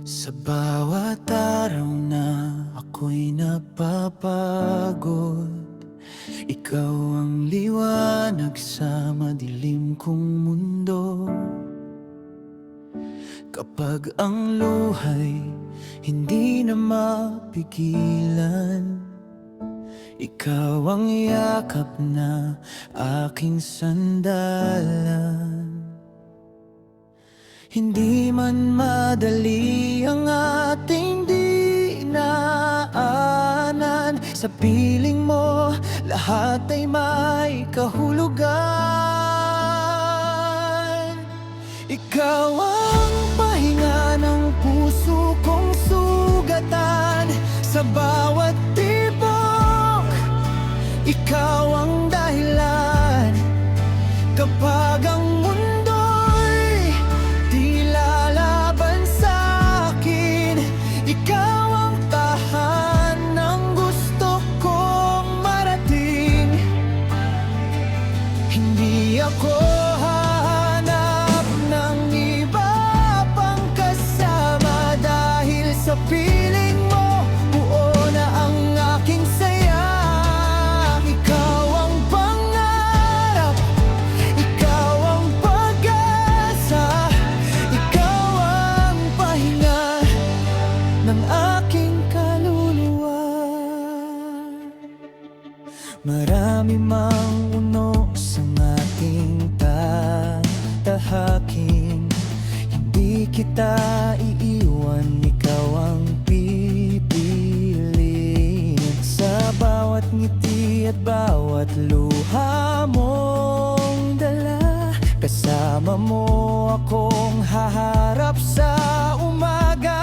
Sa bawat araw na ako'y napapagod, ikaw ang liwanag sa madilim kong mundo. Kapag ang luhay hindi na mapigilan, ikaw ang yakap na aking sandalan. Hindi man madali ang ating dinaanan, sa piling mo lahat ay may kahulugan. Ikaw ang pahinga ng puso kong sugatan, sa bawat tibok ikaw ang dahilan. Kapag ang mundo'y di lalaban sa'kin, ikaw ang tahanang gusto kong marating. Hindi ako hahanap ng iba pang kasama, dahil sa piling mo buo na ang aking saya. Ikaw ang pangarap, ikaw ang pag-asa, ikaw ang pahinga ng aking kaluluwa. Marami mang uno sa ating tatahakin, hindi kita iiwan, ikaw ang pipiliin. Sa bawat ngiti at bawat luha mong dala, kasama mo akong haharap sa umaga.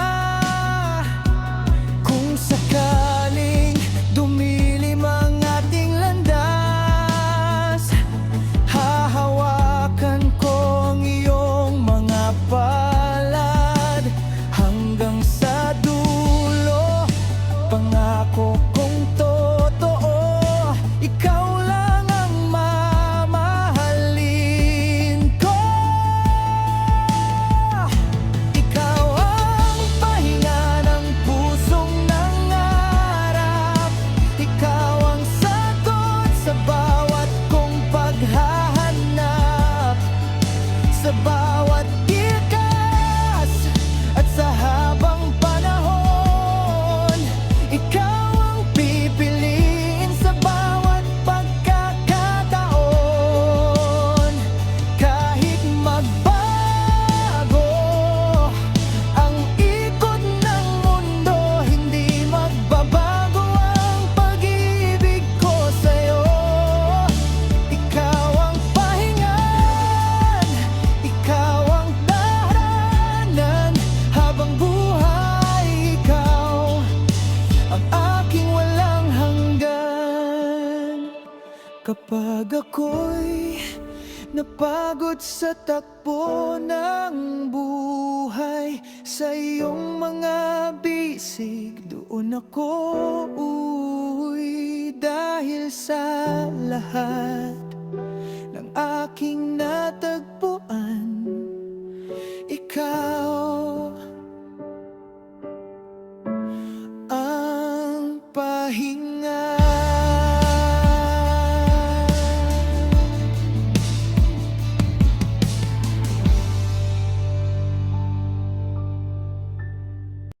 Kung sakaling dumilim ang ating landas, hahawakan ko ang iyong mga palad hanggang sa dulo. Pangako kong totoo, ikaw lang ang mamahalin ko. Ikaw ang pahinga ng pusong nangarap, ikaw ang sagot sa bawat kong paghahanap. Sa bawat ikas at sa habang panahon, ikaw ang pipiliin sa bawat pagkakataon. Kahit magbago ang ikot ng mundo, hindi magbabago ang pag-ibig ko sa'yo. Ikaw ang pahingan, ikaw ang daranan habang buhay, ikaw ang aking walang hanggan. Kapag ako'y napagod sa takbo ng buhay, sa iyong mga bisig doon ako uuwi. Dahil sa lahat ng aking natagpuan, ikaw ang pahinga